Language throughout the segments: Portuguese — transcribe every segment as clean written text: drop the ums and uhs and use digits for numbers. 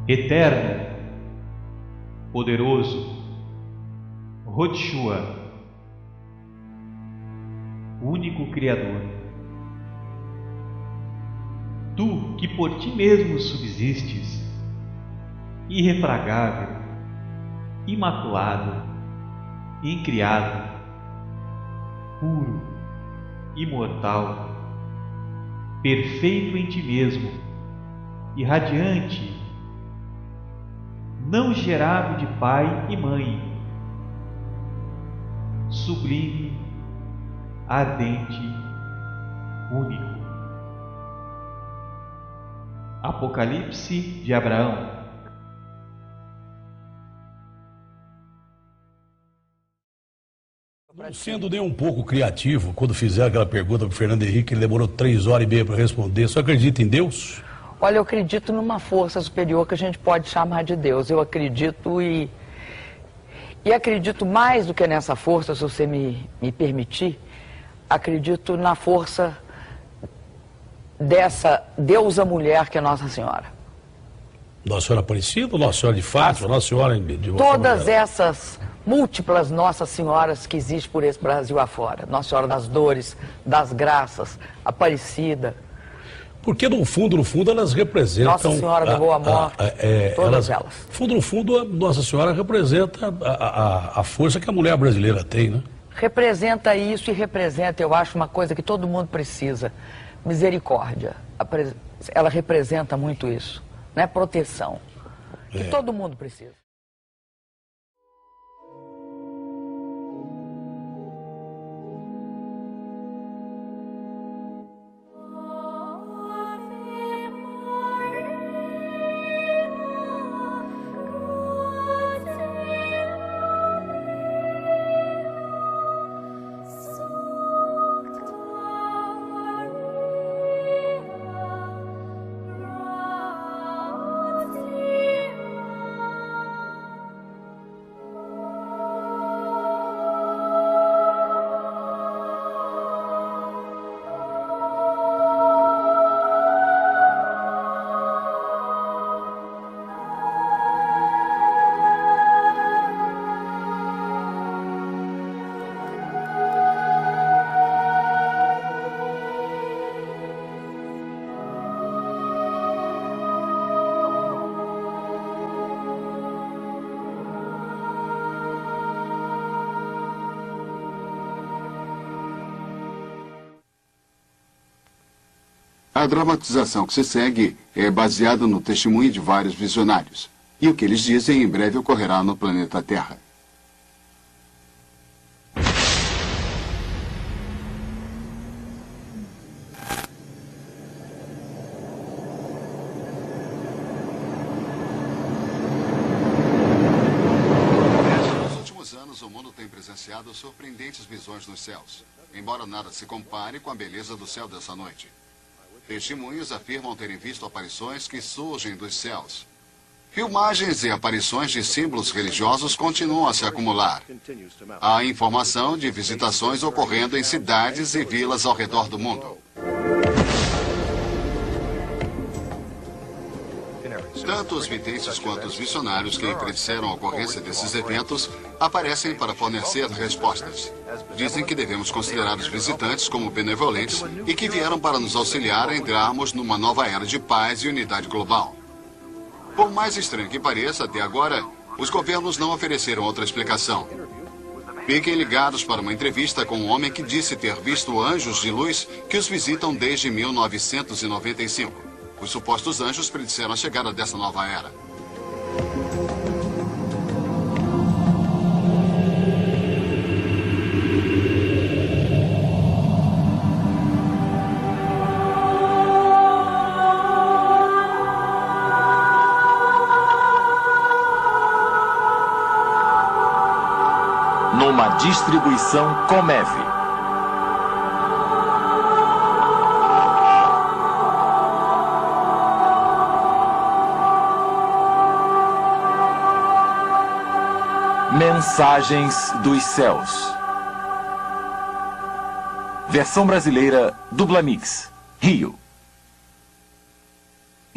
eterno, poderoso, Rotshua, único Criador. Tu que por ti mesmo subsistes, irrefragável, imaculado, incriado, puro, imortal, perfeito em ti mesmo, irradiante, não gerado de pai e mãe, sublime, ardente, único. Apocalipse de Abraão. Não sendo nem um pouco criativo, quando fizeram aquela pergunta para o Fernando Henrique, ele demorou 3h30 para responder. Você acredita em Deus? Olha, eu acredito numa força superior que a gente pode chamar de Deus. Eu acredito e acredito mais do que nessa força, se você me permitir, acredito na força dessa deusa mulher que é Nossa Senhora. Nossa Senhora Aparecida, Nossa Senhora de Fátima, Nossa Senhora de todas essas múltiplas Nossas Senhoras que existem por esse Brasil afora. Nossa Senhora das Dores, das Graças, Aparecida. Porque no fundo, elas representam... Nossa Senhora da Boa Morte, todas elas. No fundo, a Nossa Senhora representa a força que a mulher brasileira tem, né? Representa isso e representa, eu acho, uma coisa que todo mundo precisa. Misericórdia. Ela representa muito isso, né? Proteção. Que todo mundo precisa. A dramatização que se segue é baseada no testemunho de vários visionários. E o que eles dizem em breve ocorrerá no planeta Terra. Nos últimos anos, o mundo tem presenciado surpreendentes visões nos céus, embora nada se compare com a beleza do céu dessa noite. Testemunhos afirmam terem visto aparições que surgem dos céus. Filmagens e aparições de símbolos religiosos continuam a se acumular. Há informação de visitações ocorrendo em cidades e vilas ao redor do mundo. Tanto os videntes quanto os missionários que predisseram a ocorrência desses eventos aparecem para fornecer respostas. Dizem que devemos considerar os visitantes como benevolentes e que vieram para nos auxiliar a entrarmos numa nova era de paz e unidade global. Por mais estranho que pareça, até agora, os governos não ofereceram outra explicação. Fiquem ligados para uma entrevista com um homem que disse ter visto anjos de luz que os visitam desde 1995. Os supostos anjos predisseram a chegada dessa nova era. Numa distribuição Comev. Mensagens dos Céus. Versão brasileira Dublamix, Rio.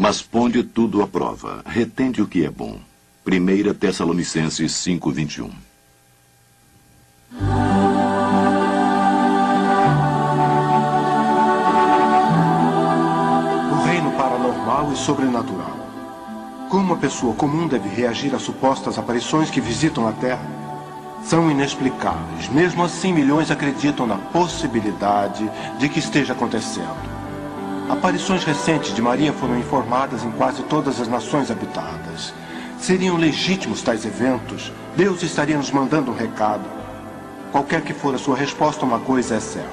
Mas ponde tudo à prova, retende o que é bom. 1 Tessalonicenses 5:21. O reino paranormal e sobrenatural. Como uma pessoa comum deve reagir a supostas aparições que visitam a Terra? São inexplicáveis. Mesmo assim, milhões acreditam na possibilidade de que esteja acontecendo. Aparições recentes de Maria foram informadas em quase todas as nações habitadas. Seriam legítimos tais eventos? Deus estaria nos mandando um recado? Qualquer que for a sua resposta, uma coisa é certa.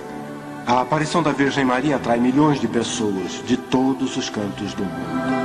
A aparição da Virgem Maria atrai milhões de pessoas de todos os cantos do mundo.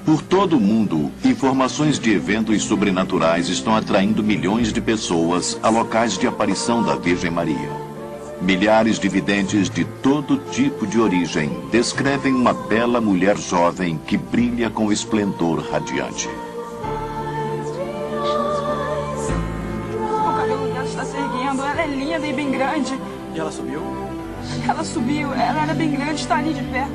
Por todo o mundo, informações de eventos sobrenaturais estão atraindo milhões de pessoas a locais de aparição da Virgem Maria. Milhares de videntes de todo tipo de origem descrevem uma bela mulher jovem que brilha com esplendor radiante. O cabelo dela está se erguendo, ela é linda e bem grande. E ela subiu? Ela subiu, ela era bem grande, está ali de pé.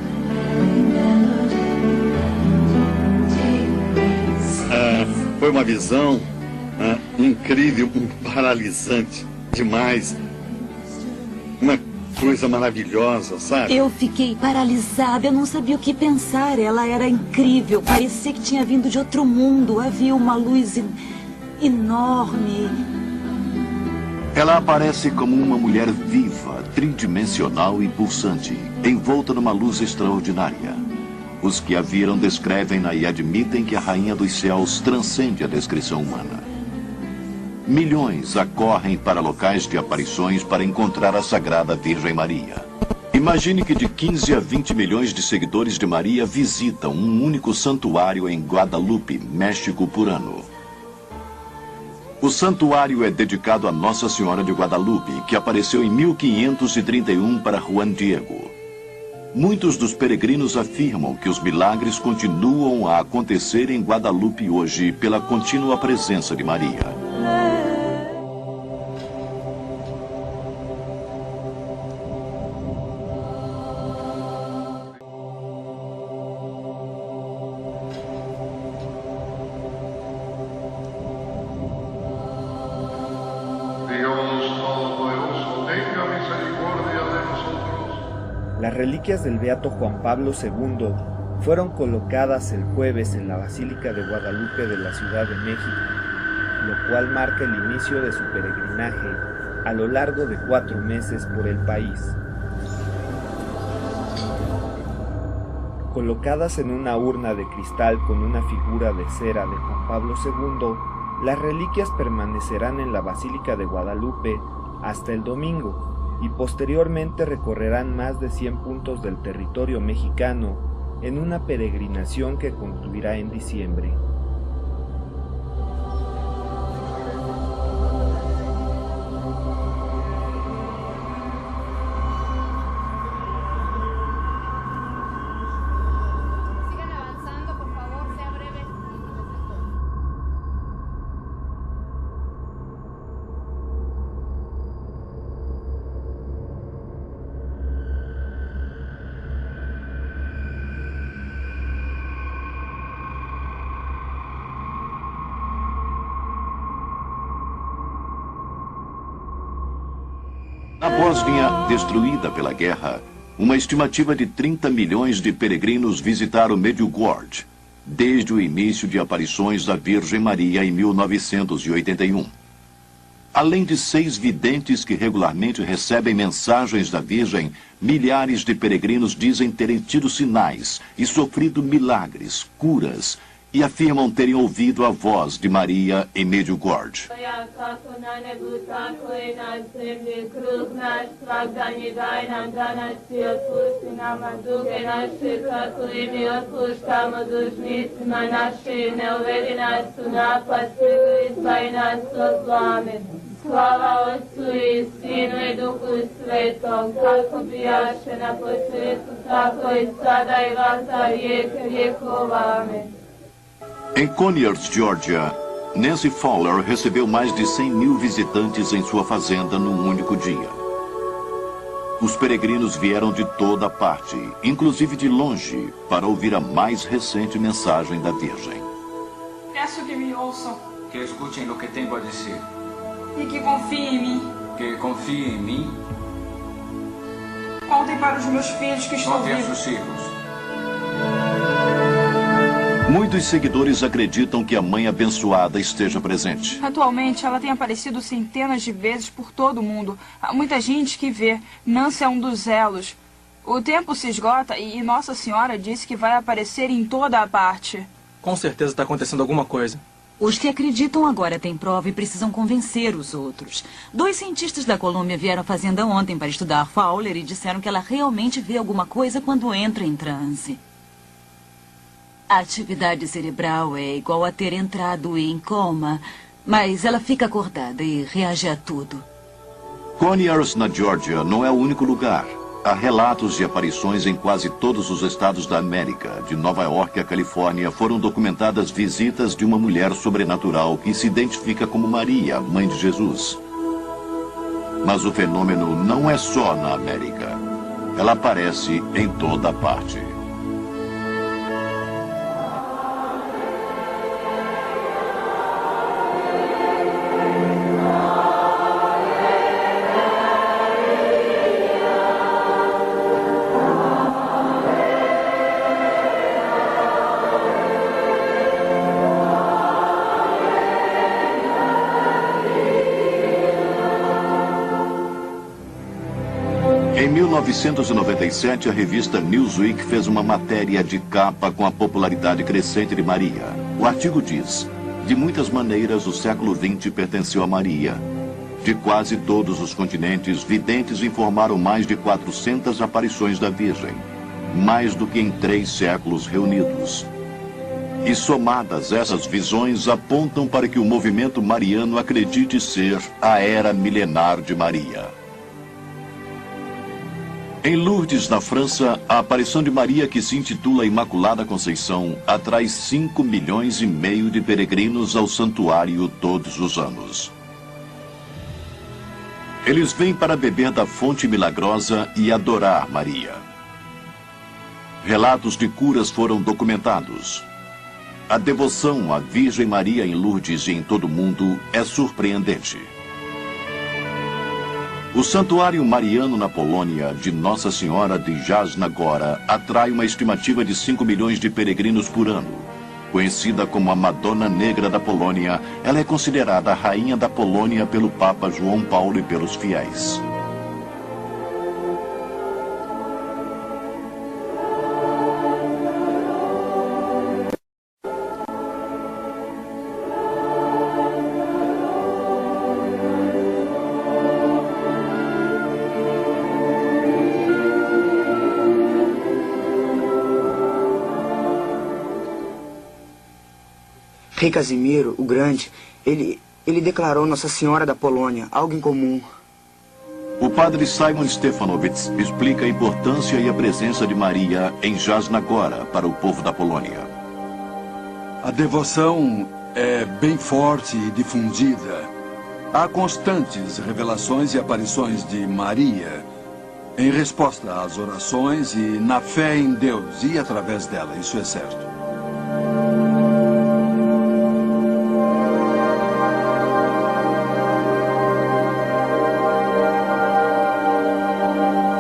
Foi uma visão incrível, paralisante demais. Uma coisa maravilhosa, sabe? Eu fiquei paralisada, eu não sabia o que pensar. Ela era incrível, parecia que tinha vindo de outro mundo. Havia uma luz enorme. Ela aparece como uma mulher viva, tridimensional e pulsante, envolta numa luz extraordinária. Os que a viram descrevem-na e admitem que a Rainha dos Céus transcende a descrição humana. Milhões acorrem para locais de aparições para encontrar a Sagrada Virgem Maria. Imagine que de 15 a 20 milhões de seguidores de Maria visitam um único santuário em Guadalupe, México, por ano. O santuário é dedicado a Nossa Senhora de Guadalupe, que apareceu em 1531 para Juan Diego. Muitos dos peregrinos afirmam que os milagres continuam a acontecer em Guadalupe hoje pela contínua presença de Maria. Las reliquias del Beato Juan Pablo II fueron colocadas el jueves en la Basílica de Guadalupe de la Ciudad de México, lo cual marca el inicio de su peregrinaje a lo largo de 4 meses por el país. Colocadas en una urna de cristal con una figura de cera de Juan Pablo II, las reliquias permanecerán en la Basílica de Guadalupe hasta el domingo, y posteriormente recorrerán más de 100 puntos del territorio mexicano en una peregrinación que concluirá en diciembre. Sigan avanzando, por favor, sea breve. Na Bósnia, destruída pela guerra, uma estimativa de 30 milhões de peregrinos visitaram Medjugorje, desde o início de aparições da Virgem Maria em 1981. Além de 6 videntes que regularmente recebem mensagens da Virgem, milhares de peregrinos dizem terem tido sinais e sofrido milagres, curas e afirmam terem ouvido a voz de Maria em Medjugorje. Slava Otcu i Sinu i Duhu Svetom, kako bijaše na početku, tako i sada i vasa vijeke vjekova. Amen. Em Conyers, Georgia, Nancy Fowler recebeu mais de 100.000 visitantes em sua fazenda num único dia. Os peregrinos vieram de toda parte, inclusive de longe, para ouvir a mais recente mensagem da Virgem. Peço que me ouçam. Que escutem o que tenho a dizer. E que confiem em mim. Que confiem em mim. Contem para os meus filhos que estão Contem vivos. aos seus filhos. Muitos seguidores acreditam que a Mãe Abençoada esteja presente. Atualmente, ela tem aparecido centenas de vezes por todo o mundo. Há muita gente que vê. Nancy é um dos elos. O tempo se esgota e Nossa Senhora disse que vai aparecer em toda a parte. Com certeza está acontecendo alguma coisa. Os que acreditam agora têm prova e precisam convencer os outros. 2 cientistas da Colômbia vieram à fazenda ontem para estudar Fowler e disseram que ela realmente vê alguma coisa quando entra em transe. A atividade cerebral é igual a ter entrado em coma, mas ela fica acordada e reage a tudo. Conyers, na Geórgia, não é o único lugar. Há relatos de aparições em quase todos os estados da América. De Nova York à Califórnia, foram documentadas visitas de uma mulher sobrenatural que se identifica como Maria, mãe de Jesus. Mas o fenômeno não é só na América. Ela aparece em toda parte. Em 1997, a revista Newsweek fez uma matéria de capa com a popularidade crescente de Maria. O artigo diz: de muitas maneiras, o século XX pertenceu a Maria. De quase todos os continentes, videntes informaram mais de 400 aparições da Virgem, mais do que em 3 séculos reunidos. E somadas, essas visões apontam para que o movimento mariano acredite ser a era milenar de Maria. Em Lourdes, na França, a aparição de Maria, que se intitula Imaculada Conceição, atrai 5,5 milhões de peregrinos ao santuário todos os anos. Eles vêm para beber da fonte milagrosa e adorar Maria. Relatos de curas foram documentados. A devoção à Virgem Maria em Lourdes e em todo o mundo é surpreendente. O Santuário Mariano na Polônia, de Nossa Senhora de Jasna Góra, atrai uma estimativa de 5 milhões de peregrinos por ano. Conhecida como a Madonna Negra da Polônia, ela é considerada a rainha da Polônia pelo Papa João Paulo e pelos fiéis. Rei Casimiro, o Grande, ele declarou Nossa Senhora da Polônia, algo incomum. O padre Simon Stefanowicz explica a importância e a presença de Maria em Jasna Góra para o povo da Polônia. A devoção é bem forte e difundida. Há constantes revelações e aparições de Maria em resposta às orações e na fé em Deus e através dela, isso é certo.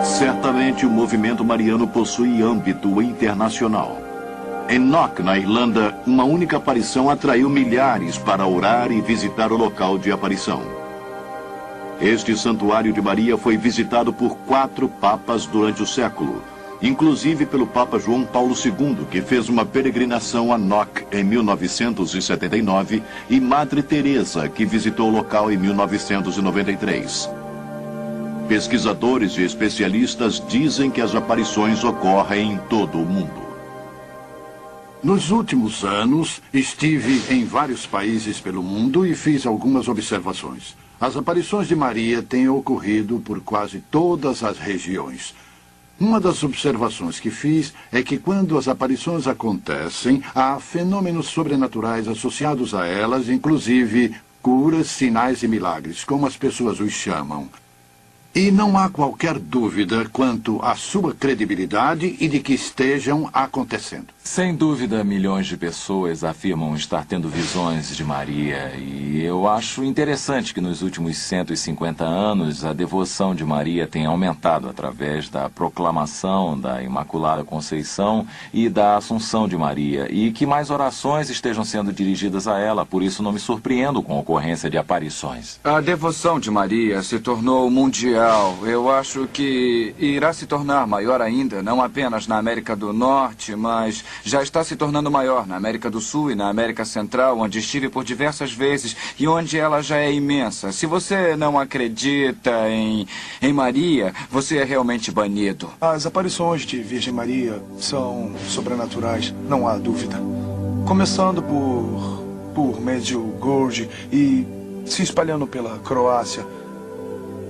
Certamente o movimento mariano possui âmbito internacional. Em Knock, na Irlanda, uma única aparição atraiu milhares para orar e visitar o local de aparição. Este santuário de Maria foi visitado por 4 papas durante o século, inclusive pelo Papa João Paulo II, que fez uma peregrinação a Knock em 1979, e Madre Teresa, que visitou o local em 1993. Pesquisadores e especialistas dizem que as aparições ocorrem em todo o mundo. Nos últimos anos, estive em vários países pelo mundo e fiz algumas observações. As aparições de Maria têm ocorrido por quase todas as regiões. Uma das observações que fiz é que quando as aparições acontecem, há fenômenos sobrenaturais associados a elas, inclusive curas, sinais e milagres, como as pessoas os chamam. E não há qualquer dúvida quanto à sua credibilidade e de que estejam acontecendo. Sem dúvida, milhões de pessoas afirmam estar tendo visões de Maria. E eu acho interessante que nos últimos 150 anos a devoção de Maria tenha aumentado através da proclamação da Imaculada Conceição e da Assunção de Maria. E que mais orações estejam sendo dirigidas a ela. Por isso não me surpreendo com a ocorrência de aparições. A devoção de Maria se tornou mundial. Eu acho que irá se tornar maior ainda, não apenas na América do Norte, mas já está se tornando maior na América do Sul e na América Central, onde estive por diversas vezes e onde ela já é imensa. Se você não acredita em Maria, você é realmente banido. As aparições de Virgem Maria são sobrenaturais, não há dúvida. Começando por Medjugorje e se espalhando pela Croácia.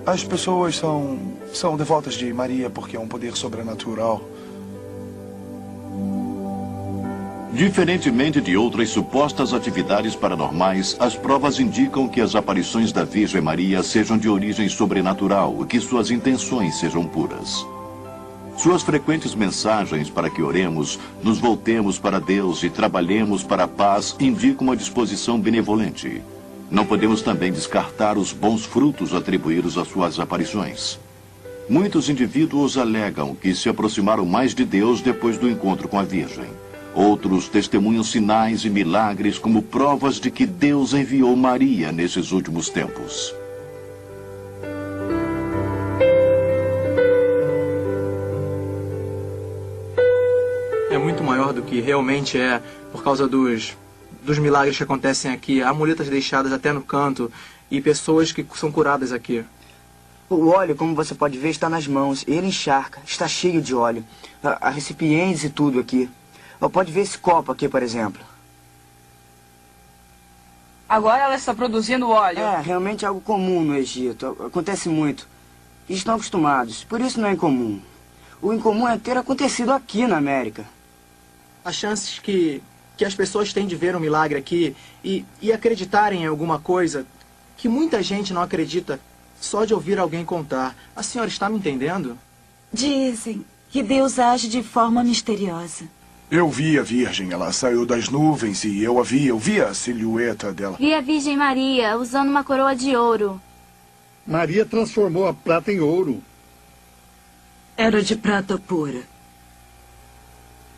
As pessoas são devotas de Maria porque é um poder sobrenatural. Diferentemente de outras supostas atividades paranormais, as provas indicam que as aparições da Virgem Maria sejam de origem sobrenatural e que suas intenções sejam puras. Suas frequentes mensagens para que oremos, nos voltemos para Deus e trabalhemos para a paz indicam uma disposição benevolente. Não podemos também descartar os bons frutos atribuídos às suas aparições. Muitos indivíduos alegam que se aproximaram mais de Deus depois do encontro com a Virgem. Outros testemunham sinais e milagres como provas de que Deus enviou Maria nesses últimos tempos. É muito maior do que realmente é por causa dos milagres que acontecem aqui. Há muletas deixadas até no canto e pessoas que são curadas aqui. O óleo, como você pode ver, está nas mãos. Ele encharca, está cheio de óleo. Há recipientes e tudo aqui. Pode ver esse copo aqui, por exemplo. Agora ela está produzindo óleo. É, realmente é algo comum no Egito. Acontece muito. E estão acostumados, por isso não é incomum. O incomum é ter acontecido aqui na América. As chances que as pessoas têm de ver um milagre aqui e acreditarem em alguma coisa que muita gente não acredita só de ouvir alguém contar. A senhora está me entendendo? Dizem que Deus age de forma misteriosa. Eu vi a Virgem, ela saiu das nuvens e eu vi a silhueta dela. Vi a Virgem Maria usando uma coroa de ouro. Maria transformou a prata em ouro. Era de prata pura.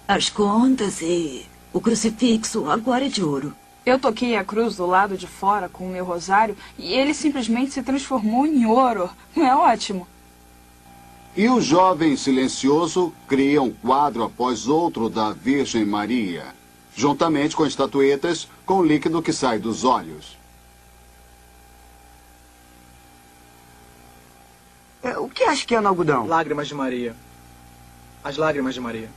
As contas e o crucifixo agora é de ouro. Eu toquei a cruz do lado de fora com o meu rosário e ele simplesmente se transformou em ouro. Não é ótimo? E o jovem silencioso cria um quadro após outro da Virgem Maria, juntamente com estatuetas com líquido que sai dos olhos. O que acha que é no algodão? Lágrimas de Maria. As lágrimas de Maria.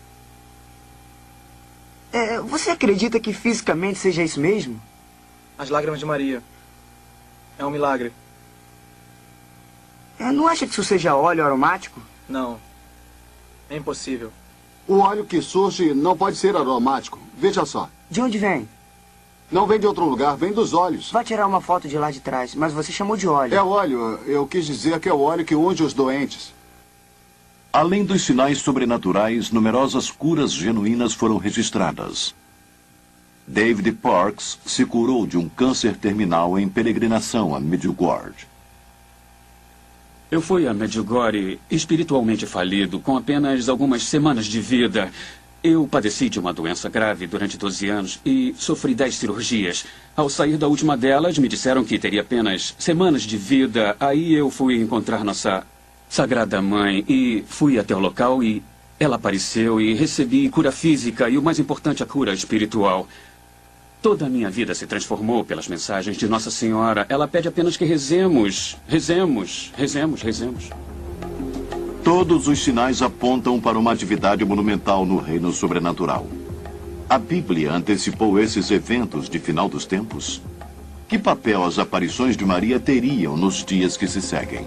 Você acredita que fisicamente seja isso mesmo? As lágrimas de Maria. É um milagre. Não acha que isso seja óleo aromático? Não. É impossível. O óleo que surge não pode ser aromático. Veja só. De onde vem? Não vem de outro lugar, vem dos olhos. Vai tirar uma foto de lá de trás, mas você chamou de óleo. É óleo. Eu quis dizer que é o óleo que unge os doentes. Além dos sinais sobrenaturais, numerosas curas genuínas foram registradas. David Parks se curou de um câncer terminal em peregrinação a Medjugorje. Eu fui a Medjugorje espiritualmente falido, com apenas algumas semanas de vida. Eu padeci de uma doença grave durante 12 anos e sofri 10 cirurgias. Ao sair da última delas, me disseram que teria apenas semanas de vida. Aí eu fui encontrar nossa Sagrada Mãe e fui até o local e ela apareceu e recebi cura física e, o mais importante, a cura espiritual. Toda a minha vida se transformou pelas mensagens de Nossa Senhora. Ela pede apenas que rezemos, rezemos, rezemos, rezemos. Todos os sinais apontam para uma atividade monumental no reino sobrenatural. A Bíblia antecipou esses eventos de final dos tempos? Que papel as aparições de Maria teriam nos dias que se seguem?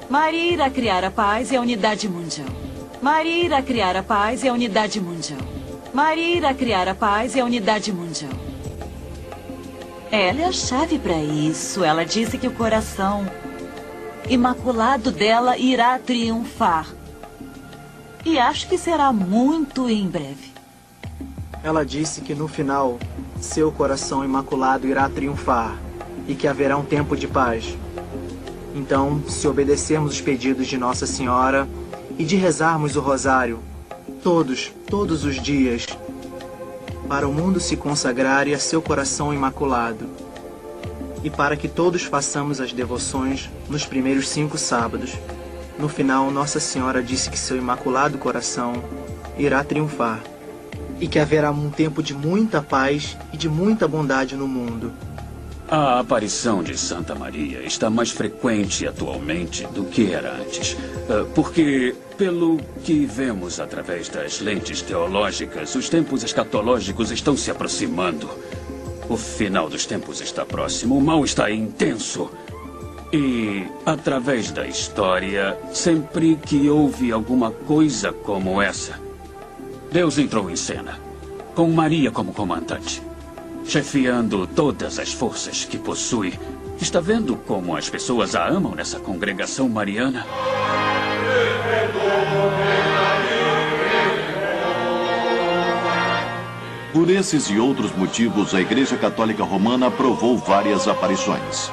Maria irá criar a paz e a unidade mundial. Maria irá criar a paz e a unidade mundial. Maria irá criar a paz e a unidade mundial. Ela é a chave para isso. Ela disse que o coração imaculado dela irá triunfar. E acho que será muito em breve. Ela disse que no final, seu coração imaculado irá triunfar e que haverá um tempo de paz. Então, se obedecermos os pedidos de Nossa Senhora e de rezarmos o rosário, todos os dias, para o mundo se consagrar e a seu coração imaculado, e para que todos façamos as devoções nos primeiros 5 sábados, no final Nossa Senhora disse que seu imaculado coração irá triunfar e que haverá um tempo de muita paz e de muita bondade no mundo. A aparição de Santa Maria está mais frequente atualmente do que era antes. Porque, pelo que vemos através das lentes teológicas, os tempos escatológicos estão se aproximando. O final dos tempos está próximo, o mal está intenso. E, através da história, sempre que houve alguma coisa como essa, Deus entrou em cena, com Maria como comandante, chefiando todas as forças que possui. Está vendo como as pessoas a amam nessa congregação mariana? Por esses e outros motivos, a Igreja Católica Romana aprovou várias aparições.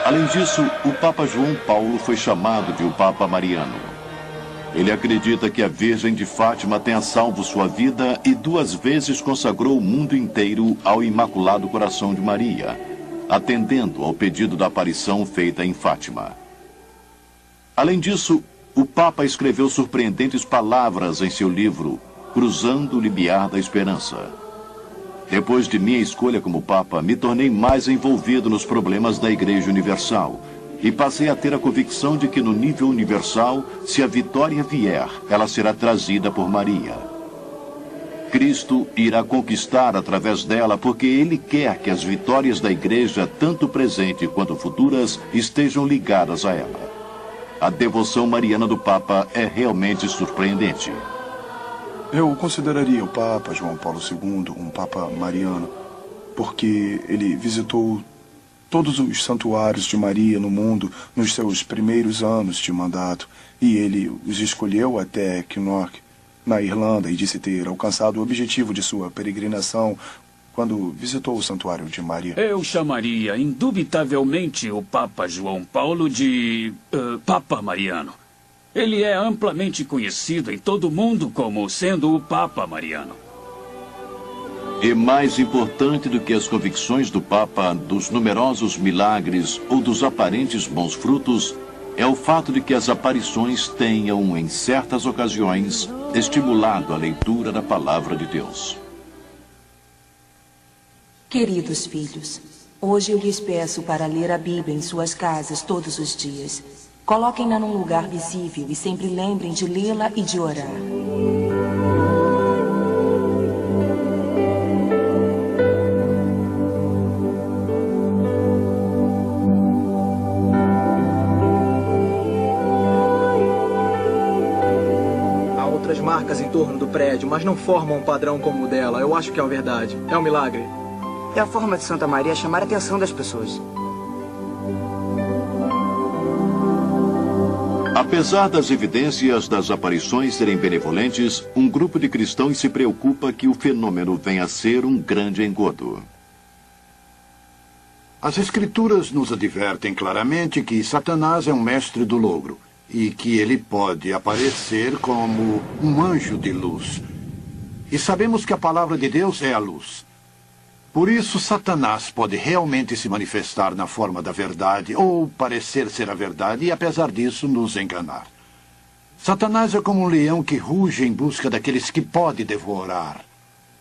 Além disso, o Papa João Paulo foi chamado de o Papa Mariano. Ele acredita que a Virgem de Fátima tenha salvo sua vida e 2 vezes consagrou o mundo inteiro ao Imaculado Coração de Maria, atendendo ao pedido da aparição feita em Fátima. Além disso, o Papa escreveu surpreendentes palavras em seu livro Cruzando o Limiar da Esperança. Depois de minha escolha como Papa, me tornei mais envolvido nos problemas da Igreja Universal e passei a ter a convicção de que no nível universal, se a vitória vier, ela será trazida por Maria. Cristo irá conquistar através dela porque Ele quer que as vitórias da Igreja, tanto presente quanto futuras, estejam ligadas a ela. A devoção mariana do Papa é realmente surpreendente. Eu consideraria o Papa João Paulo II um Papa mariano, porque ele visitou todos os santuários de Maria no mundo nos seus primeiros anos de mandato, e ele os escolheu até Kinnock, na Irlanda, e disse ter alcançado o objetivo de sua peregrinação quando visitou o santuário de Maria. Eu chamaria indubitavelmente o Papa João Paulo de Papa Mariano. Ele é amplamente conhecido em todo o mundo como sendo o Papa Mariano. E mais importante do que as convicções do Papa, dos numerosos milagres ou dos aparentes bons frutos, é o fato de que as aparições tenham, em certas ocasiões, estimulado a leitura da Palavra de Deus. Queridos filhos, hoje eu lhes peço para ler a Bíblia em suas casas todos os dias. Coloquem-na num lugar visível e sempre lembrem de lê-la e de orar. Há outras marcas em torno do prédio, mas não formam um padrão como o dela. Eu acho que é a verdade. É um milagre. É a forma de Santa Maria chamar a atenção das pessoas. Apesar das evidências das aparições serem benevolentes, um grupo de cristãos se preocupa que o fenômeno venha a ser um grande engodo. As Escrituras nos advertem claramente que Satanás é um mestre do logro e que ele pode aparecer como um anjo de luz. E sabemos que a palavra de Deus é a luz. Por isso, Satanás pode realmente se manifestar na forma da verdade ou parecer ser a verdade e, apesar disso, nos enganar. Satanás é como um leão que ruge em busca daqueles que pode devorar.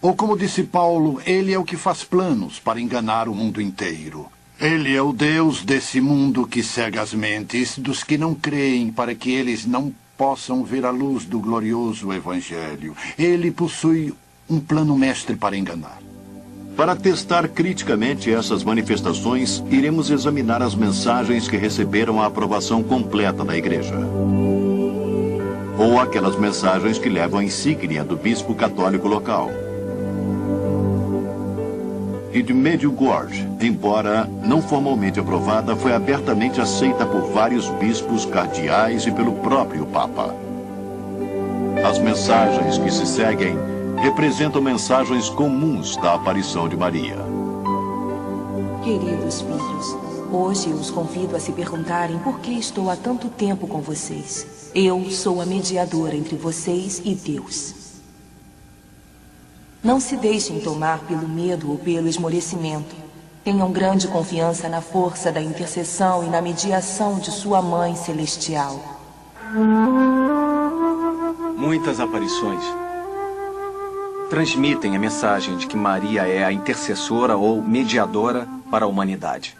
Ou como disse Paulo, ele é o que faz planos para enganar o mundo inteiro. Ele é o Deus desse mundo que cega as mentes dos que não creem para que eles não possam ver a luz do glorioso Evangelho. Ele possui um plano mestre para enganar. Para testar criticamente essas manifestações, iremos examinar as mensagens que receberam a aprovação completa da Igreja. Ou aquelas mensagens que levam a insígnia do bispo católico local. E de Medjugorje, embora não formalmente aprovada, foi abertamente aceita por vários bispos, cardeais e pelo próprio Papa. As mensagens que se seguem representam mensagens comuns da aparição de Maria. Queridos filhos, hoje eu os convido a se perguntarem por que estou há tanto tempo com vocês. Eu sou a mediadora entre vocês e Deus. Não se deixem tomar pelo medo ou pelo esmorecimento. Tenham grande confiança na força da intercessão e na mediação de sua Mãe Celestial. Muitas aparições transmitem a mensagem de que Maria é a intercessora ou mediadora para a humanidade.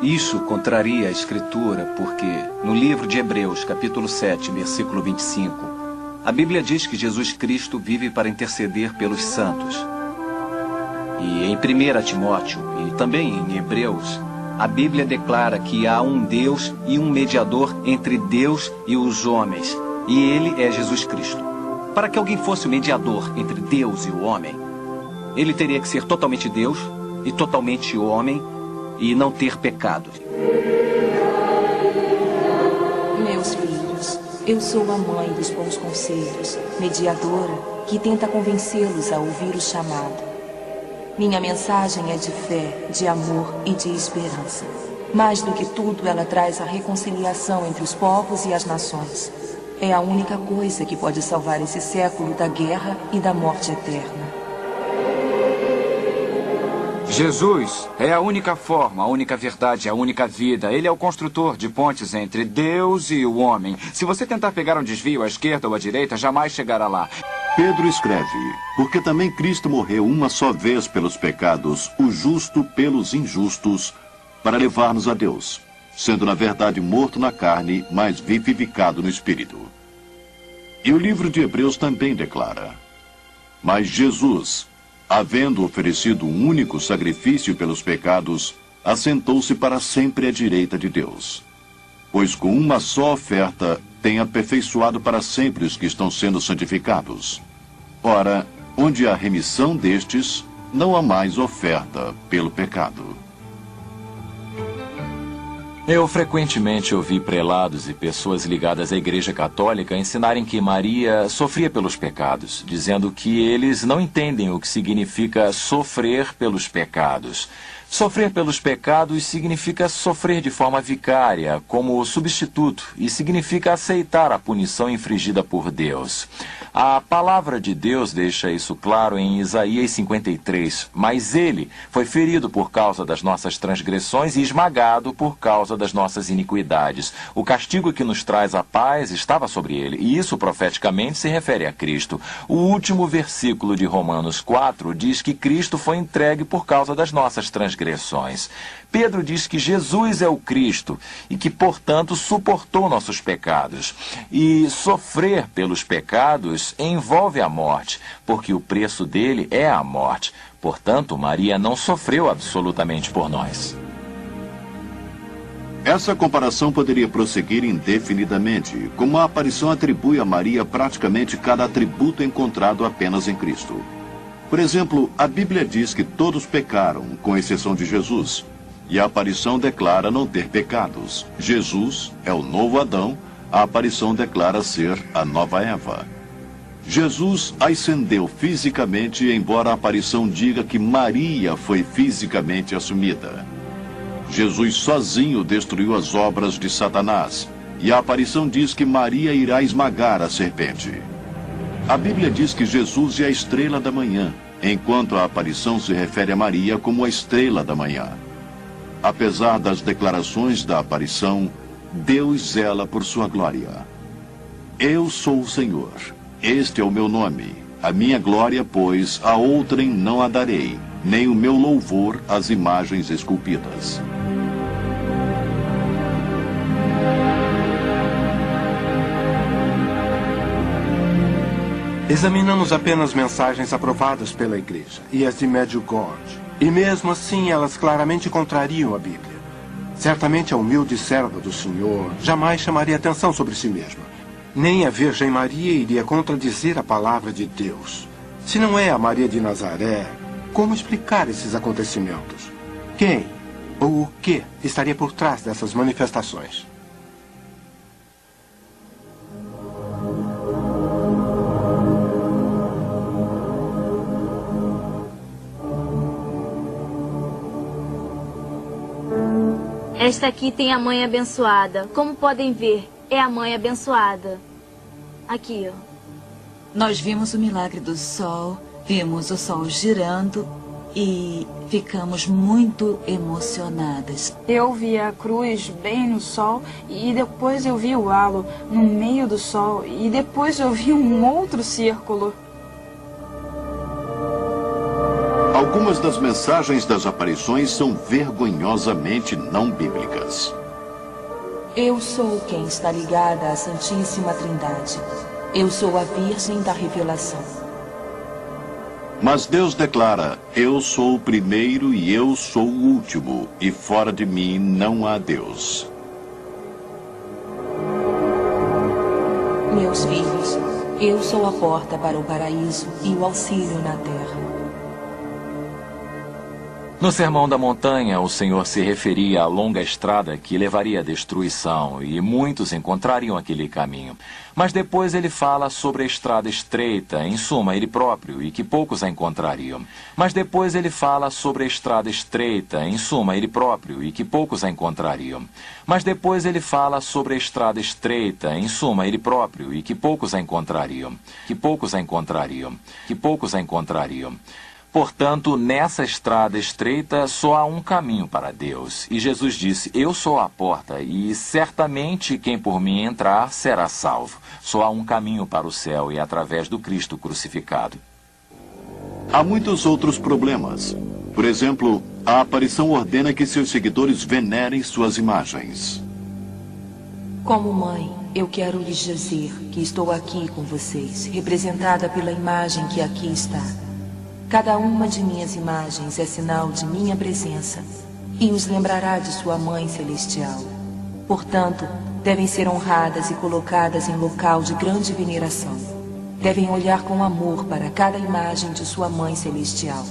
Isso contraria a Escritura porque, no livro de Hebreus, capítulo 7, versículo 25, a Bíblia diz que Jesus Cristo vive para interceder pelos santos. E em 1 Timóteo e também em Hebreus, a Bíblia declara que há um Deus e um mediador entre Deus e os homens, e ele é Jesus Cristo. Para que alguém fosse o mediador entre Deus e o homem, ele teria que ser totalmente Deus e totalmente homem e não ter pecado. Meus filhos, eu sou a mãe dos bons conselhos, mediadora que tenta convencê-los a ouvir o chamado. Minha mensagem é de fé, de amor e de esperança. Mais do que tudo, ela traz a reconciliação entre os povos e as nações. É a única coisa que pode salvar esse século da guerra e da morte eterna. Jesus é a única forma, a única verdade, a única vida. Ele é o construtor de pontes entre Deus e o homem. Se você tentar pegar um desvio à esquerda ou à direita, jamais chegará lá. Pedro escreve, porque também Cristo morreu uma só vez pelos pecados, o justo pelos injustos, para levar-nos a Deus, sendo na verdade morto na carne, mas vivificado no Espírito. E o livro de Hebreus também declara, mas Jesus, havendo oferecido um único sacrifício pelos pecados, assentou-se para sempre à direita de Deus. Pois com uma só oferta tem aperfeiçoado para sempre os que estão sendo santificados. Ora, onde há remissão destes, não há mais oferta pelo pecado. Eu frequentemente ouvi prelados e pessoas ligadas à Igreja Católica ensinarem que Maria sofria pelos pecados, dizendo que eles não entendem o que significa sofrer pelos pecados. Sofrer pelos pecados significa sofrer de forma vicária, como substituto, e significa aceitar a punição infligida por Deus. A palavra de Deus deixa isso claro em Isaías 53, mas ele foi ferido por causa das nossas transgressões e esmagado por causa das nossas iniquidades. O castigo que nos traz a paz estava sobre ele, e isso profeticamente se refere a Cristo. O último versículo de Romanos 4 diz que Cristo foi entregue por causa das nossas transgressões. Pedro diz que Jesus é o Cristo e que, portanto, suportou nossos pecados. E sofrer pelos pecados envolve a morte, porque o preço dele é a morte. Portanto, Maria não sofreu absolutamente por nós. Essa comparação poderia prosseguir indefinidamente, como a aparição atribui a Maria praticamente cada atributo encontrado apenas em Cristo. Por exemplo, a Bíblia diz que todos pecaram, com exceção de Jesus, e a aparição declara não ter pecados. Jesus é o novo Adão, a aparição declara ser a nova Eva. Jesus ascendeu fisicamente, embora a aparição diga que Maria foi fisicamente assumida. Jesus sozinho destruiu as obras de Satanás, e a aparição diz que Maria irá esmagar a serpente. A Bíblia diz que Jesus é a estrela da manhã, enquanto a aparição se refere a Maria como a estrela da manhã. Apesar das declarações da aparição, Deus zela por sua glória. Eu sou o Senhor. Este é o meu nome. A minha glória, pois, a outrem não a darei, nem o meu louvor às imagens esculpidas. Examinamos apenas mensagens aprovadas pela Igreja e as de Medjugorje. E mesmo assim, elas claramente contrariam a Bíblia. Certamente a humilde serva do Senhor jamais chamaria atenção sobre si mesma. Nem a Virgem Maria iria contradizer a palavra de Deus. Se não é a Maria de Nazaré, como explicar esses acontecimentos? Quem ou o que estaria por trás dessas manifestações? Esta aqui tem a mãe abençoada. Como podem ver, é a mãe abençoada. Aqui, ó. Nós vimos o milagre do sol, vimos o sol girando e ficamos muito emocionadas. Eu vi a cruz bem no sol e depois eu vi o halo no meio do sol e depois eu vi um outro círculo. Algumas das mensagens das aparições são vergonhosamente não bíblicas. Eu sou quem está ligada à Santíssima Trindade. Eu sou a Virgem da Revelação. Mas Deus declara, eu sou o primeiro e eu sou o último, e fora de mim não há Deus. Meus filhos, eu sou a porta para o paraíso e o auxílio na terra. No Sermão da Montanha, o Senhor se referia à longa estrada que levaria à destruição, e muitos encontrariam aquele caminho. Mas depois ele fala sobre a estrada estreita, em suma, ele próprio, e que poucos a encontrariam. Mas depois ele fala sobre a estrada estreita, em suma, ele próprio, e que poucos a encontrariam. Mas depois ele fala sobre a estrada estreita, em suma, ele próprio, e que poucos a encontrariam. Que poucos a encontrariam. Que poucos a encontrariam. Portanto, nessa estrada estreita só há um caminho para Deus. E Jesus disse, eu sou a porta, e certamente quem por mim entrar será salvo. Só há um caminho para o céu, e é através do Cristo crucificado. Há muitos outros problemas. Por exemplo, a aparição ordena que seus seguidores venerem suas imagens. Como mãe, eu quero lhes dizer que estou aqui com vocês, representada pela imagem que aqui está. Cada uma de minhas imagens é sinal de minha presença e os lembrará de sua Mãe Celestial. Portanto, devem ser honradas e colocadas em local de grande veneração. Devem olhar com amor para cada imagem de sua Mãe Celestial.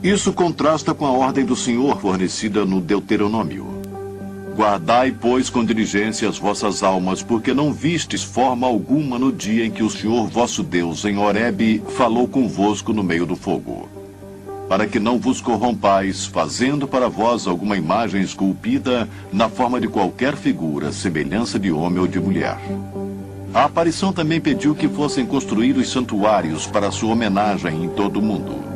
Isso contrasta com a ordem do Senhor fornecida no Deuteronômio. Guardai, pois, com diligência as vossas almas, porque não vistes forma alguma no dia em que o Senhor vosso Deus, em Horebe, falou convosco no meio do fogo. Para que não vos corrompais, fazendo para vós alguma imagem esculpida na forma de qualquer figura, semelhança de homem ou de mulher. A aparição também pediu que fossem construídos santuários para sua homenagem em todo o mundo.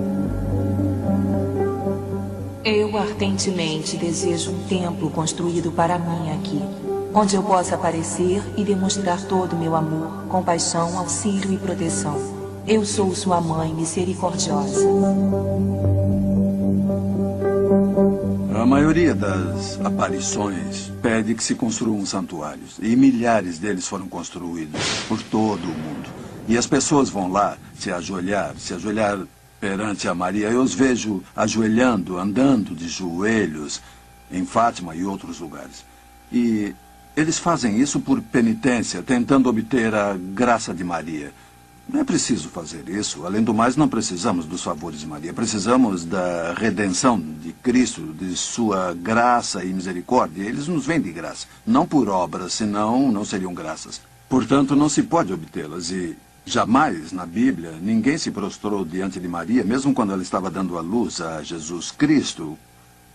Eu ardentemente desejo um templo construído para mim aqui, onde eu possa aparecer e demonstrar todo o meu amor, compaixão, auxílio e proteção. Eu sou sua mãe misericordiosa. A maioria das aparições pede que se construam santuários, e milhares deles foram construídos por todo o mundo. E as pessoas vão lá se ajoelhar perante a Maria. Eu os vejo ajoelhando, andando de joelhos em Fátima e outros lugares. E eles fazem isso por penitência, tentando obter a graça de Maria. Não é preciso fazer isso. Além do mais, não precisamos dos favores de Maria. Precisamos da redenção de Cristo, de sua graça e misericórdia. Eles nos vêm de graça, não por obras, senão não seriam graças. Portanto, não se pode obtê-las. E jamais, na Bíblia, ninguém se prostrou diante de Maria, mesmo quando ela estava dando à luz a Jesus Cristo.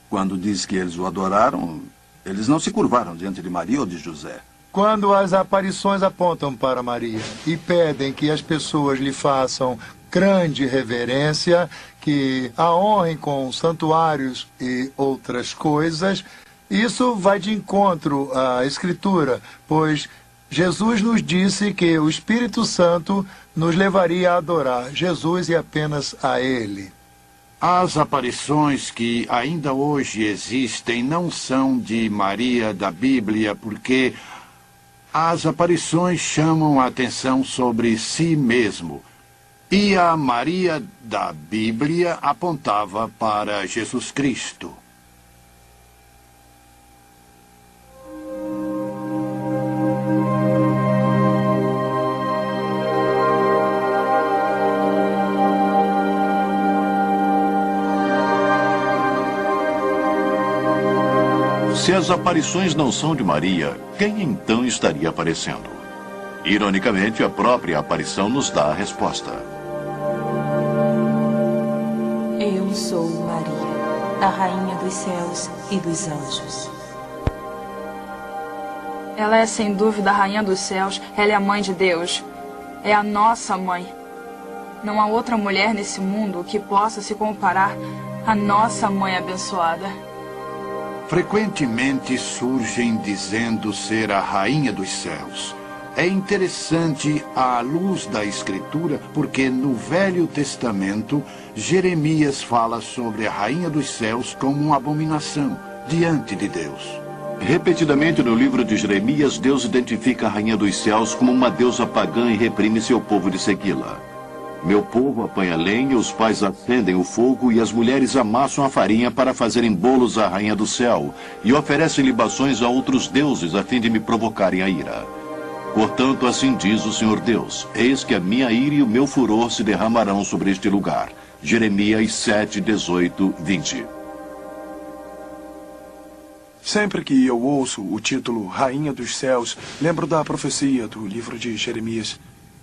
Quando diz que eles o adoraram, eles não se curvaram diante de Maria ou de José. Quando as aparições apontam para Maria e pedem que as pessoas lhe façam grande reverência, que a honrem com santuários e outras coisas, isso vai de encontro à Escritura, pois Jesus nos disse que o Espírito Santo nos levaria a adorar Jesus e apenas a Ele. As aparições que ainda hoje existem não são de Maria da Bíblia, porque as aparições chamam a atenção sobre si mesmo. E a Maria da Bíblia apontava para Jesus Cristo. Se as aparições não são de Maria, quem então estaria aparecendo? Ironicamente, a própria aparição nos dá a resposta. Eu sou Maria, a rainha dos céus e dos anjos. Ela é sem dúvida a rainha dos céus, ela é a mãe de Deus. É a nossa mãe. Não há outra mulher nesse mundo que possa se comparar à nossa mãe abençoada. Frequentemente surgem dizendo ser a rainha dos céus. É interessante à luz da Escritura, porque no Velho Testamento, Jeremias fala sobre a rainha dos céus como uma abominação diante de Deus. Repetidamente no livro de Jeremias, Deus identifica a rainha dos céus como uma deusa pagã e reprime seu povo de segui-la. Meu povo apanha lenha, os pais acendem o fogo e as mulheres amassam a farinha para fazerem bolos à rainha do céu e oferecem libações a outros deuses a fim de me provocarem a ira. Portanto, assim diz o Senhor Deus, eis que a minha ira e o meu furor se derramarão sobre este lugar. Jeremias 7, 18, 20. Sempre que eu ouço o título Rainha dos Céus, lembro da profecia do livro de Jeremias.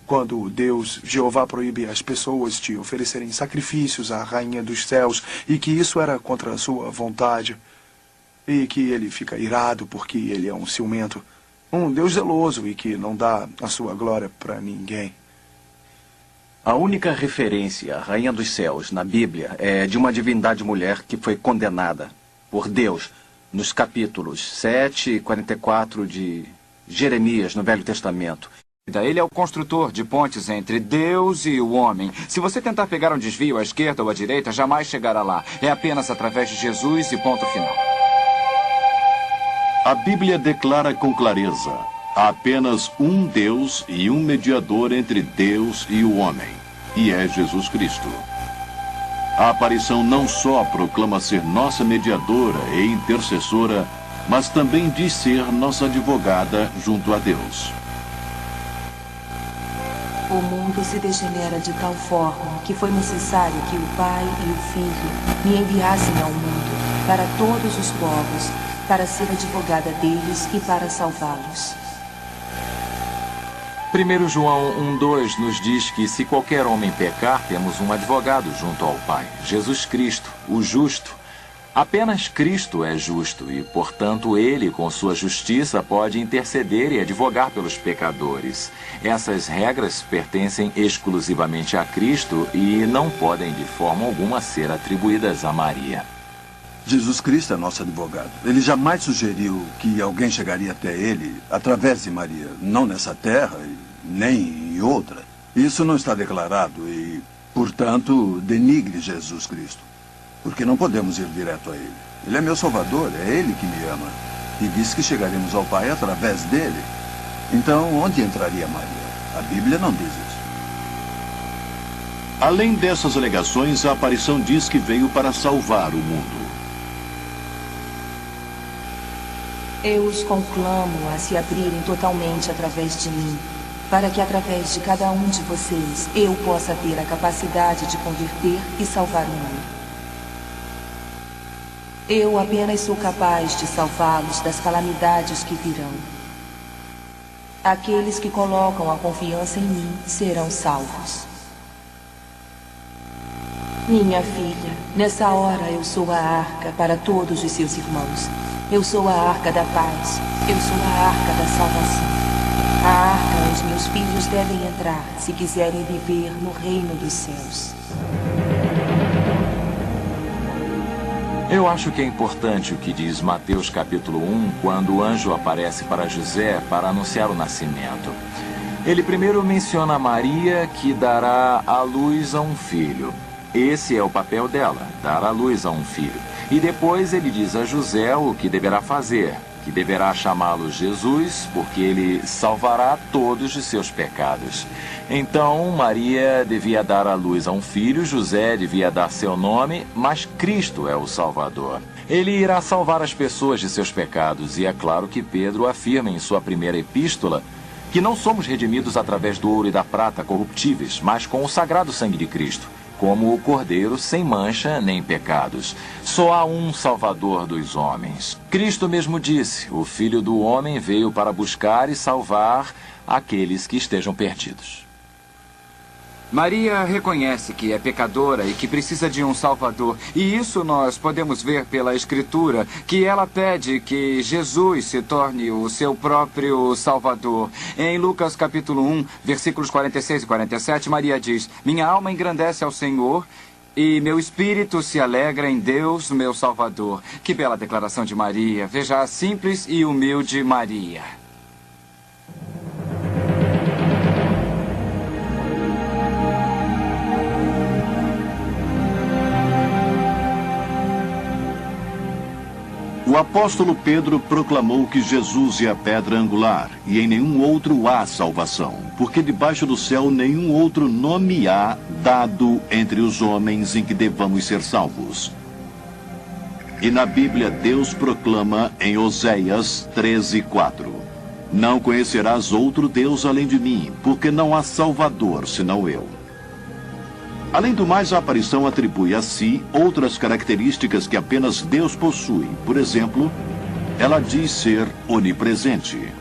Quando Deus, Jeová, proíbe as pessoas de oferecerem sacrifícios à Rainha dos Céus e que isso era contra a sua vontade. E que ele fica irado porque ele é um ciumento. Um Deus zeloso e que não dá a sua glória para ninguém. A única referência à Rainha dos Céus na Bíblia é de uma divindade mulher que foi condenada por Deus nos capítulos 7 e 44 de Jeremias, no Velho Testamento. Ele é o construtor de pontes entre Deus e o homem. Se você tentar pegar um desvio à esquerda ou à direita, jamais chegará lá. É apenas através de Jesus e ponto final. A Bíblia declara com clareza: há apenas um Deus e um mediador entre Deus e o homem, e é Jesus Cristo. A aparição não só proclama ser nossa mediadora e intercessora, mas também diz ser nossa advogada junto a Deus. O mundo se degenera de tal forma que foi necessário que o Pai e o Filho me enviassem ao mundo, para todos os povos, para ser advogada deles e para salvá-los. 1 João 1,2 nos diz que se qualquer homem pecar, temos um advogado junto ao Pai, Jesus Cristo, o justo. Apenas Cristo é justo e, portanto, Ele, com sua justiça, pode interceder e advogar pelos pecadores. Essas regras pertencem exclusivamente a Cristo e não podem, de forma alguma, ser atribuídas a Maria. Jesus Cristo é nosso advogado. Ele jamais sugeriu que alguém chegaria até ele através de Maria, não nessa terra e nem em outra. Isso não está declarado e, portanto, denigre Jesus Cristo. Porque não podemos ir direto a ele. Ele é meu Salvador, é ele que me ama. E disse que chegaremos ao Pai através dele. Então, onde entraria Maria? A Bíblia não diz isso. Além dessas alegações, a aparição diz que veio para salvar o mundo. Eu os conclamo a se abrirem totalmente através de mim, para que através de cada um de vocês eu possa ter a capacidade de converter e salvar o mundo. Eu apenas sou capaz de salvá-los das calamidades que virão. Aqueles que colocam a confiança em mim serão salvos. Minha filha, nessa hora eu sou a arca para todos os seus irmãos. Eu sou a arca da paz. Eu sou a arca da salvação. A arca onde meus filhos devem entrar se quiserem viver no reino dos céus. Eu acho que é importante o que diz Mateus capítulo 1, quando o anjo aparece para José para anunciar o nascimento. Ele primeiro menciona Maria, que dará à luz a um filho. Esse é o papel dela, dar à luz a um filho. E depois ele diz a José o que deverá fazer, que deverá chamá-lo Jesus, porque ele salvará todos de seus pecados. Então, Maria devia dar à luz a um filho, José devia dar seu nome, mas Cristo é o Salvador. Ele irá salvar as pessoas de seus pecados, e é claro que Pedro afirma em sua primeira epístola que não somos redimidos através do ouro e da prata corruptíveis, mas com o sagrado sangue de Cristo, como o Cordeiro sem mancha nem pecados. Só há um Salvador dos homens. Cristo mesmo disse: o Filho do Homem veio para buscar e salvar aqueles que estejam perdidos. Maria reconhece que é pecadora e que precisa de um Salvador. E isso nós podemos ver pela Escritura, que ela pede que Jesus se torne o seu próprio Salvador. Em Lucas capítulo 1, versículos 46 e 47, Maria diz: minha alma engrandece ao Senhor e meu espírito se alegra em Deus, meu Salvador. Que bela declaração de Maria. Veja a simples e humilde Maria. O apóstolo Pedro proclamou que Jesus é a pedra angular, e em nenhum outro há salvação, porque debaixo do céu nenhum outro nome há dado entre os homens em que devamos ser salvos. E na Bíblia Deus proclama em Oséias 13:4: não conhecerás outro Deus além de mim, porque não há Salvador senão eu. Além do mais, a aparição atribui a si outras características que apenas Deus possui. Por exemplo, ela diz ser onipresente.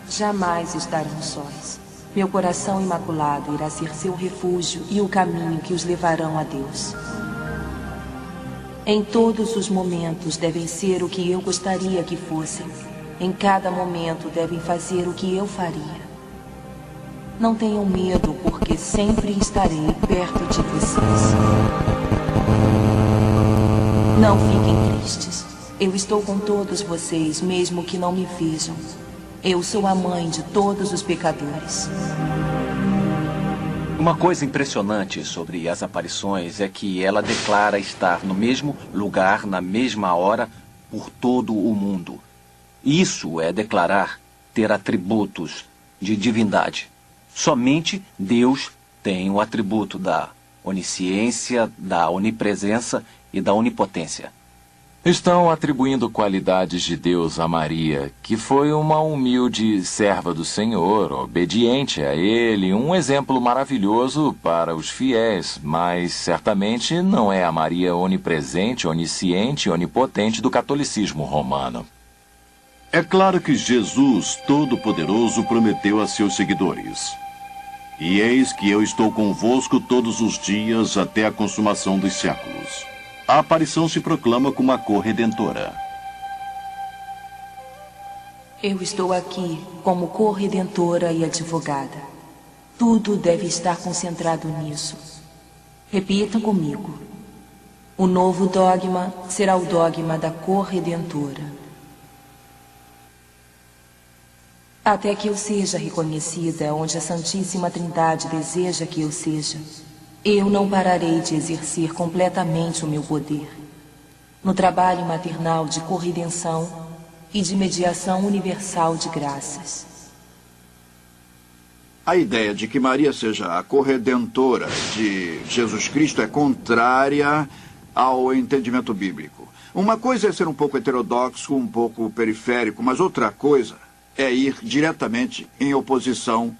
Jamais estarão sós. Meu coração imaculado irá ser seu refúgio e o caminho que os levarão a Deus. Em todos os momentos devem ser o que eu gostaria que fossem. Em cada momento devem fazer o que eu faria. Não tenham medo, porque sempre estarei perto de vocês. Não fiquem tristes. Eu estou com todos vocês, mesmo que não me vejam. Eu sou a mãe de todos os pecadores. Uma coisa impressionante sobre as aparições é que ela declara estar no mesmo lugar, na mesma hora, por todo o mundo. Isso é declarar ter atributos de divindade. Somente Deus tem o atributo da onisciência, da onipresença e da onipotência. Estão atribuindo qualidades de Deus a Maria, que foi uma humilde serva do Senhor, obediente a Ele, um exemplo maravilhoso para os fiéis, mas certamente não é a Maria onipresente, onisciente e onipotente do catolicismo romano. É claro que Jesus, Todo-Poderoso, prometeu a seus seguidores: e eis que eu estou convosco todos os dias até a consumação dos séculos. A aparição se proclama como a corredentora. Eu estou aqui como corredentora e advogada. Tudo deve estar concentrado nisso. Repita comigo. O novo dogma será o dogma da corredentora. Até que eu seja reconhecida onde a Santíssima Trindade deseja que eu seja, eu não pararei de exercer completamente o meu poder. No trabalho maternal de corredenção e de mediação universal de graças. A ideia de que Maria seja a corredentora de Jesus Cristo é contrária ao entendimento bíblico. Uma coisa é ser um pouco heterodoxo, um pouco periférico, mas outra coisa é ir diretamente em oposição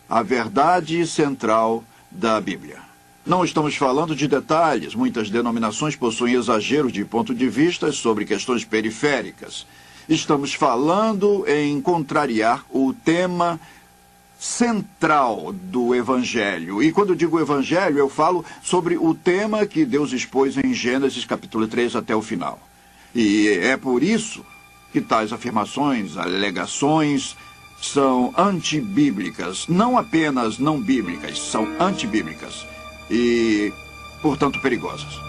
à verdade central da Bíblia. Não estamos falando de detalhes. Muitas denominações possuem exagero de ponto de vista sobre questões periféricas. Estamos falando em contrariar o tema central do Evangelho. E quando eu digo Evangelho, eu falo sobre o tema que Deus expôs em Gênesis capítulo 3 até o final. E é por isso que tais afirmações, alegações, são antibíblicas. Não apenas não bíblicas, são antibíblicas e, portanto, perigosas.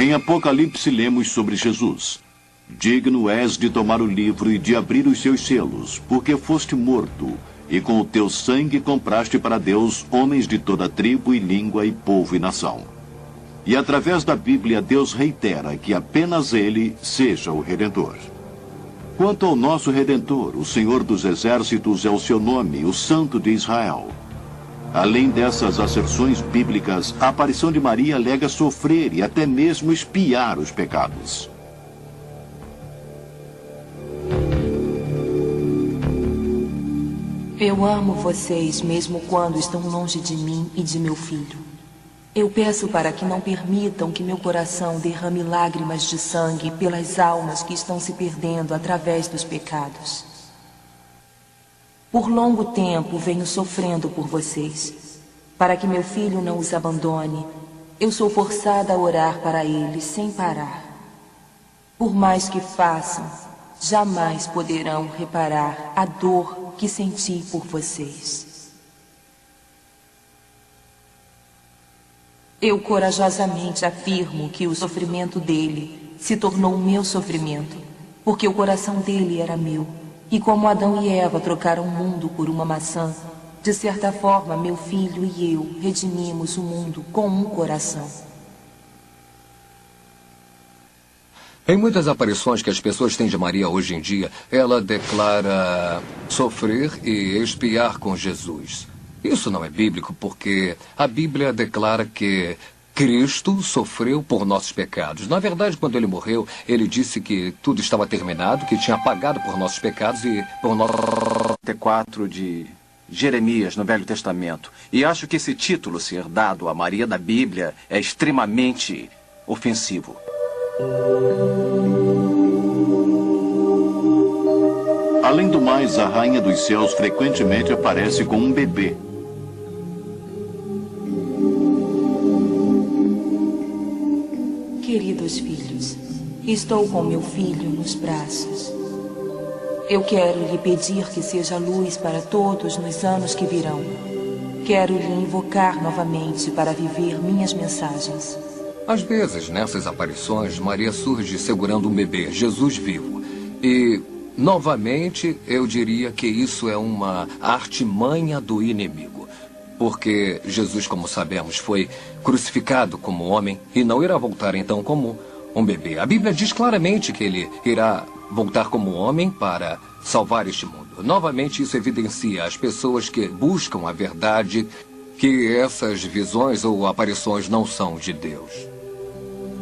Em Apocalipse lemos sobre Jesus. Digno és de tomar o livro e de abrir os seus selos, porque foste morto, e com o teu sangue compraste para Deus homens de toda tribo e língua e povo e nação. E através da Bíblia Deus reitera que apenas Ele seja o Redentor. Quanto ao nosso Redentor, o Senhor dos Exércitos é o seu nome, o Santo de Israel. Além dessas asserções bíblicas, a aparição de Maria alega sofrer e até mesmo expiar os pecados. Eu amo vocês mesmo quando estão longe de mim e de meu filho. Eu peço para que não permitam que meu coração derrame lágrimas de sangue pelas almas que estão se perdendo através dos pecados. Por longo tempo venho sofrendo por vocês. Para que meu filho não os abandone, eu sou forçada a orar para ele sem parar. Por mais que façam, jamais poderão reparar a dor que senti por vocês. Eu corajosamente afirmo que o sofrimento dele se tornou o meu sofrimento, porque o coração dele era meu. E como Adão e Eva trocaram o mundo por uma maçã, de certa forma meu filho e eu redimimos o mundo com um coração. Em muitas aparições que as pessoas têm de Maria hoje em dia, ela declara sofrer e expiar com Jesus. Isso não é bíblico porque a Bíblia declara que Cristo sofreu por nossos pecados. Na verdade, quando ele morreu, ele disse que tudo estava terminado, que tinha pagado por nossos pecados e por nossos... 4 de Jeremias, no Velho Testamento. E acho que esse título ser dado a Maria da Bíblia é extremamente ofensivo. Além do mais, a Rainha dos Céus frequentemente aparece com um bebê. Queridos filhos, estou com meu filho nos braços. Eu quero lhe pedir que seja luz para todos nos anos que virão. Quero lhe invocar novamente para viver minhas mensagens. Às vezes, nessas aparições, Maria surge segurando um bebê, Jesus vivo. E, novamente, eu diria que isso é uma artimanha do inimigo. Porque Jesus, como sabemos, foi crucificado como homem e não irá voltar então como um bebê. A Bíblia diz claramente que ele irá voltar como homem para salvar este mundo. Novamente, isso evidencia as pessoas que buscam a verdade que essas visões ou aparições não são de Deus.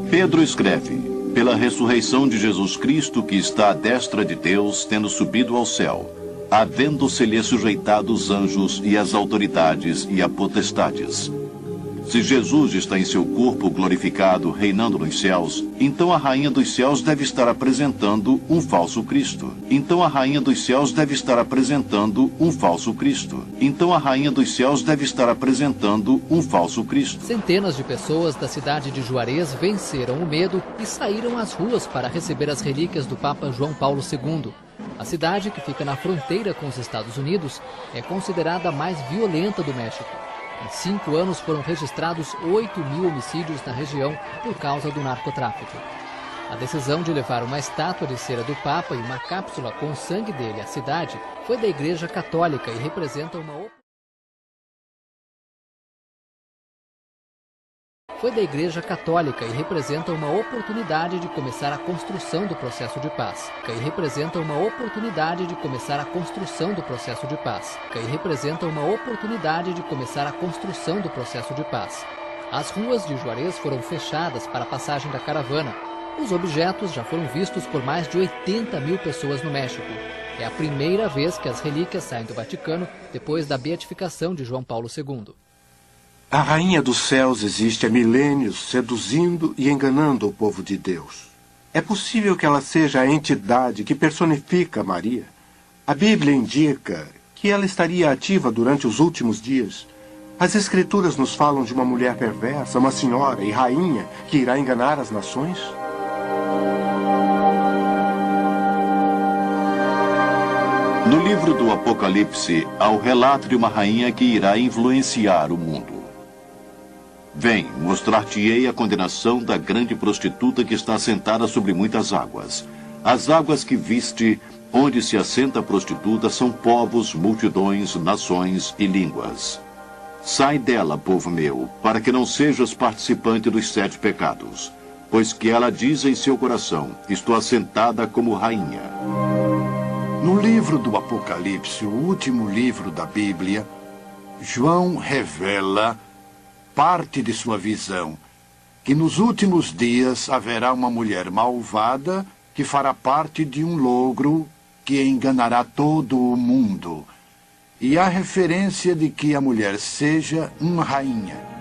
Pedro escreve: pela ressurreição de Jesus Cristo, que está à destra de Deus, tendo subido ao céu, havendo-se-lhe sujeitado os anjos e as autoridades e a potestades. Se Jesus está em seu corpo glorificado, reinando nos céus, então a Rainha dos Céus deve estar apresentando um falso Cristo. Então a Rainha dos Céus deve estar apresentando um falso Cristo. Então a Rainha dos Céus deve estar apresentando um falso Cristo. Centenas de pessoas da cidade de Juarez venceram o medo e saíram às ruas para receber as relíquias do Papa João Paulo II. A cidade, que fica na fronteira com os Estados Unidos, é considerada a mais violenta do México. Em 5 anos foram registrados 8.000 homicídios na região por causa do narcotráfico. A decisão de levar uma estátua de cera do Papa e uma cápsula com o sangue dele à cidade foi da Igreja Católica e representa uma oportunidade de começar a construção do processo de paz. As ruas de Juarez foram fechadas para a passagem da caravana. Os objetos já foram vistos por mais de 80.000 pessoas no México. É a primeira vez que as relíquias saem do Vaticano depois da beatificação de João Paulo II. A Rainha dos Céus existe há milênios, seduzindo e enganando o povo de Deus. É possível que ela seja a entidade que personifica Maria. A Bíblia indica que ela estaria ativa durante os últimos dias. As Escrituras nos falam de uma mulher perversa, uma senhora e rainha que irá enganar as nações. No livro do Apocalipse, há o relato de uma rainha que irá influenciar o mundo. Vem, mostrar-te-ei a condenação da grande prostituta que está assentada sobre muitas águas. As águas que viste, onde se assenta a prostituta, são povos, multidões, nações e línguas. Sai dela, povo meu, para que não sejas participante dos 7 pecados. Pois que ela diz em seu coração, estou assentada como rainha. No livro do Apocalipse, o último livro da Bíblia, João revela parte de sua visão, que nos últimos dias haverá uma mulher malvada que fará parte de um logro que enganará todo o mundo. E há referência de que a mulher seja uma rainha.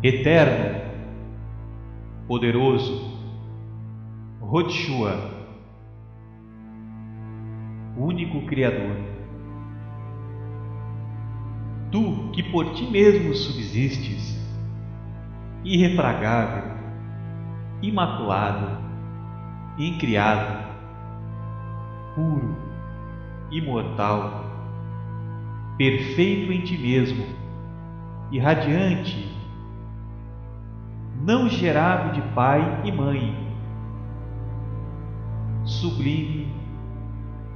eterno, poderoso, Rotshua, único Criador. Tu que por ti mesmo subsistes, irrefragável, imaculado, incriado, puro, imortal, perfeito em ti mesmo, irradiante, não gerado de pai e mãe, sublime,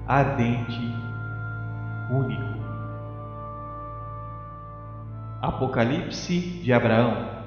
ardente, único. Apocalipse de Abraão.